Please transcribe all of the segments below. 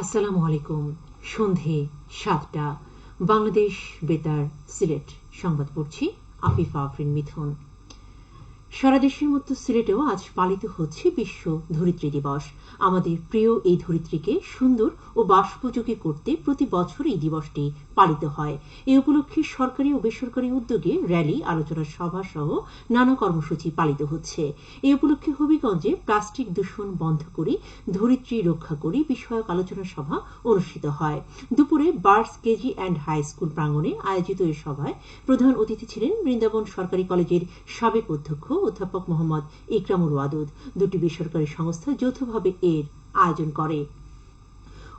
আসসালামু আলাইকুম। সন্ধে ৭টা, বাংলাদেশ বেতার সিলেট সংবাদ পড়ছি আফিফা আফরিন মিথুন। সারা দেশের মতো সিলেটেও আজ পালিত হচ্ছে বিশ্ব ধরিত্রী দিবস। আমাদের প্রিয় এই ধরিত্রীকে সুন্দর ও বাসোপযোগী করতে প্রতি বছর এই দিবসটি পালিত হয়। এ উপলক্ষে সরকারি ও বেসরকারি উদ্যোগে র্যালি, আলোচনা সভা সহ নানা কর্মসূচি পালিত হচ্ছে। এই উপলক্ষে হবিগঞ্জে প্লাস্টিক দূষণ বন্ধ করি, ধরিত্রী রক্ষা করি বিষয়ক আলোচনা সভা অনুষ্ঠিত হয়। দুপুরে Birds KG and high school প্রাঙ্গণে আয়োজিত এই সভায় প্রধান অতিথি ছিলেন বৃন্দাবন সরকারি কলেজের সাবেক অধ্যক্ষ অধ্যাপক মোহাম্মদ ইকরামুল ওয়াদুদ। দুটি বেসরকারি সংস্থা যৌথভাবে এর আয়োজন করে।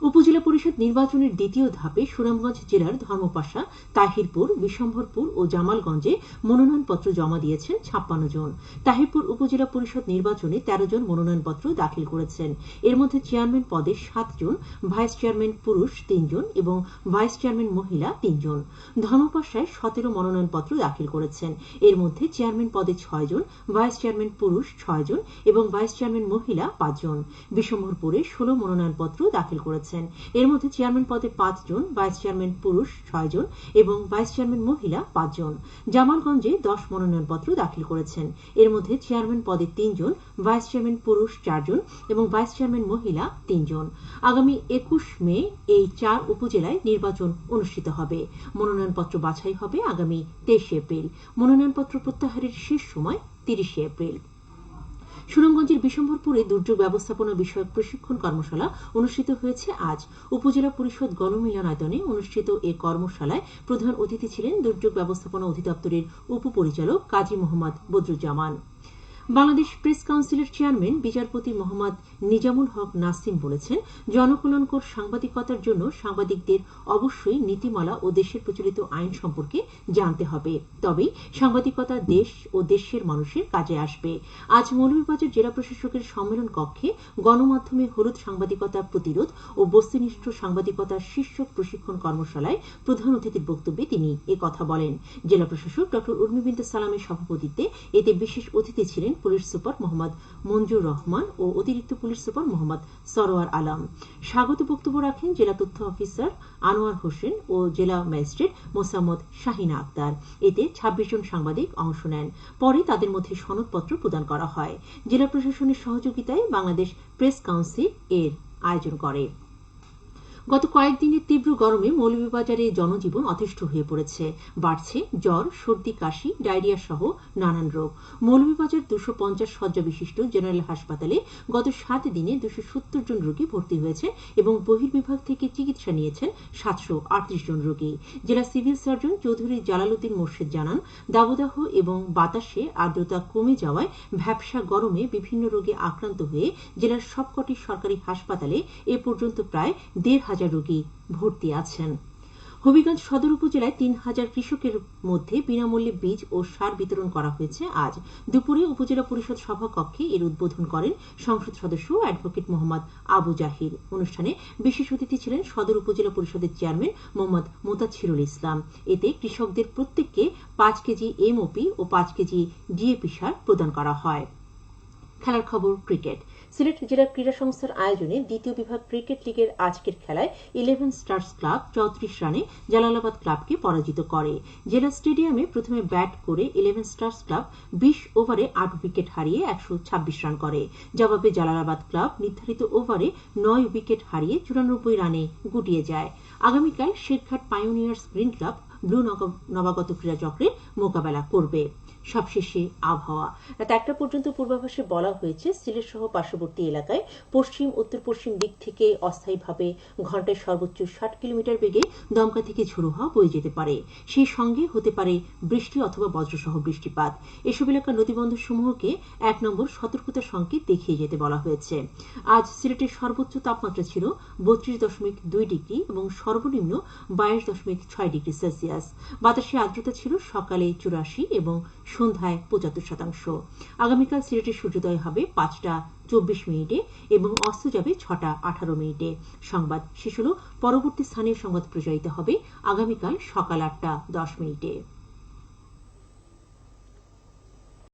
উপজেলা পরিষদ নির্বাচনের দ্বিতীয় ধাপে সুনামগঞ্জ জেলার ধর্মপাশা, তাহিরপুর, বিশম্ভরপুর ও জামালগঞ্জে মনোনয়নপত্র জমা দিয়েছেন ৫৬ জন। তাহিরপুর উপজেলা পরিষদ নির্বাচনে ১৩ জন মনোনয়নপত্র দাখিল করেছেন। এর মধ্যে চেয়ারম্যান পদে ৭ জন, ভাইস চেয়ারম্যান পুরুষ ৩ জন এবং ভাইস চেয়ারম্যান মহিলা ৩ জন। ধর্মপাশায় ১৭ মনোনয়নপত্র দাখিল করেছেন। এর মধ্যে চেয়ারম্যান পদে ৬ জন, ভাইস চেয়ারম্যান পুরুষ ৬ জন এবং ভাইস চেয়ারম্যান মহিলা ৫ জন। বিশম্ভরপুরে ১৬ মনোনয়নপত্র দাখিল করেছেন। এর মধ্যে চেয়ারম্যান পদে ৫ জন, ভাইস চেয়ারম্যান পুরুষ ৬ জন এবং ভাইস চেয়ারম্যান মহিলা ৫ জন। জামালগঞ্জে ১০ মনোনয়নপত্র দাখিল করেছেন। এর মধ্যে চেয়ারম্যান পদে ৩ জন, ভাইস চেয়ারম্যান পুরুষ ৪ জন এবং ভাইস চেয়ারম্যান মহিলা ৩ জন। আগামী ২১ মে এই ৪ উপজেলায় নির্বাচন অনুষ্ঠিত হবে। মনোনয়নপত্র বাছাই হবে আগামী ২৩ এপ্রিল। মনোনয়নপত্র প্রত্যাহারের শেষ সময় ৩০ এপ্রিল। সুনামগঞ্জের বিশম্ভরপুরে দুর্যোগ ব্যবস্থাপনা বিষয়ক প্রশিক্ষণ কর্মশালা অনুষ্ঠিত হয়েছে আজ। উপজেলা পরিষদ গণমিলনায়তনে অনুষ্ঠিত এ কর্মশালায় প্রধান অতিথি ছিলেন দুর্যোগ ব্যবস্থাপনা অধিদপ্তরের উপপরিচালক কাজী মোহাম্মদ বদরুজ্জামান। বাংলাদেশ প্রেস কাউন্সিলের চেয়ারম্যান বিচারপতি মোহাম্মদ নিজামুল হক নাসিম বলেছেন, জনকল্যাণকর সাংবাদিকতার জন্য সাংবাদিকদের অবশ্যই নীতিমালা ও দেশের প্রচলিত আইন সম্পর্কে জানতে হবে। তবেই সাংবাদিকতা দেশ ও দেশের মানুষের কাজে আসবে। আজ মৌলভীবাজার জেলা প্রশাসকের সম্মেলন কক্ষে গণমাধ্যমে হলুদ সাংবাদিকতা প্রতিরোধ ও বস্তুনিষ্ঠ সাংবাদিকতার শীর্ষক প্রশিক্ষণ কর্মশালায় প্রধান অতিথির বক্তব্যে তিনি একথা বলেন। জেলা প্রশাসক ড উর্মি বিনতে সালামের সভাপতিত্বে এতে বিশেষ অতিথি ছিলেন পুলিশ সুপার মোহাম্মদ মঞ্জুর রহমান ও অতিরিক্ত পুলিশ সুপার মোহাম্মদ সরোয়ার আলম। স্বাগত বক্তব্য রাখেন জেলা তথ্য অফিসার আনোয়ার হোসেন ও জেলা ম্যাজিস্ট্রেট মোসাম্মদ শাহিনা আক্তার। এতে ২৬ জন সাংবাদিক অংশ নেন। পরে তাদের মধ্যে সনদপত্র প্রদান করা হয়। জেলা প্রশাসনের সহযোগিতায় বাংলাদেশ প্রেস কাউন্সিল এর আয়োজন করে। গত কয়েকদিনের তীব্র গরমে মৌলভীবাজারে জনজীবন অতিষ্ঠ হয়ে পড়েছে। বাড়ছে জ্বর, সর্দি, কাশি, ডায়রিয়া সহ নানান রোগ। মৌলভীবাজার ২৫০ শয্যা বিশিষ্ট জেনারেল হাসপাতালে গত ৭ দিনে ২৭০ জন রোগী ভর্তি হয়েছে এবং বহির্বিভাগ থেকে চিকিৎসা নিয়েছেন ৭৩৮ জন রোগী। জেলা civil surgeon Chowdhury Jalaluddin Morshed জানান, দাবদাহ এবং বাতাসে আর্দ্রতা কমে যাওয়ায় ভ্যাপসা গরমে বিভিন্ন রোগে আক্রান্ত হয়ে জেলার সবকটি সরকারি হাসপাতালে এ পর্যন্ত প্রায় ১৫০০ রোগী ভর্তি আছেন। হবিগঞ্জ সদর উপজেলায় ৩,০০০ কৃষকের মধ্যে বিনামূল্যে বীজ ও সার বিতরণ করা হয়েছে আজ। দুপুরে উপজেলা পরিষদ সভাকক্ষে এর উদ্বোধন করেন সংসদ সদস্য অ্যাডভোকেট মোহাম্মদ আবু জাহির। অনুষ্ঠানে বিশেষ অতিথি ছিলেন সদর উপজেলা পরিষদের চেয়ারম্যান মোহাম্মদ মোতাচ্ছিরুল ইসলাম। এতে কৃষকদের প্রত্যেককে ৫ কেজি এমওপি ও ৫ কেজি ডিএপি সার প্রদান করা হয়। খেলার খবর ক্রিকেট। সিলেট জেলা ক্রীড়া সংস্থার আয়োজনে দ্বিতীয় বিভাগ ক্রিকেট লিগের আজকের খেলায় 11 স্টার্স ক্লাব ৩৪ রানে জালালাবাদ ক্লাবকে পরাজিত করে। জেলা স্টেডিয়ামে প্রথমে ব্যাট করে 11 স্টার্স ক্লাব ২০ ওভারে ৮ উইকেট হারিয়ে ১২৬ রান করে। জবাবে জালালাবাদ ক্লাব নির্ধারিত ওভারে ৯ উইকেট হারিয়ে ৯৪ রানে গুটিয়ে যায়। আগামীকাল শেরঘাট পাইওনিয়ার্স গ্রিন ক্লাব ব্লু নবাগত ক্রীড়া চক্রের মোকাবেলা করবে। সবশেষে আবহাওয়া। রাত ১টা পর্যন্ত পূর্বাভাসে বলা হয়েছে, সিলেট সহ পার্শ্ববর্তী এলাকায় পশ্চিম উত্তর পশ্চিম দিক থেকে অস্থায়ীভাবে ঘন্টায় সর্বোচ্চ ৬০ কিলোমিটার বেগে দমকা থেকে ঝোড়ো হাওয়া বয়ে যেতে পারে। সেই সঙ্গে হতে পারে বৃষ্টি অথবা বজ্রসহ বৃষ্টিপাত। এসব এলাকার নদীবন্দর সমূহকে ১ নম্বর সতর্কতা সংকেত দেখিয়ে যেতে বলা হয়েছে। আজ সিলেটের সর্বোচ্চ তাপমাত্রা ছিল ৩২.২ ডিগ্রি এবং সর্বনিম্ন ২২.৬ ডিগ্রি সেলসিয়াস। বাতাসে আর্দ্রতা ছিল সকালে ৮৪ এবং সন্ধ্যায় ৭৫%। আগামীকাল সিলেটের সূর্যোদয় হবে ৫টা ২৪ মিনিটে এবং অস্ত যাবে ৬টা ১৮ মিনিটে। সংবাদ শেষ হল। পরবর্তী স্থানীয় সংবাদ প্রচারিত হবে আগামীকাল সকাল ৮টা ১০ মিনিটে।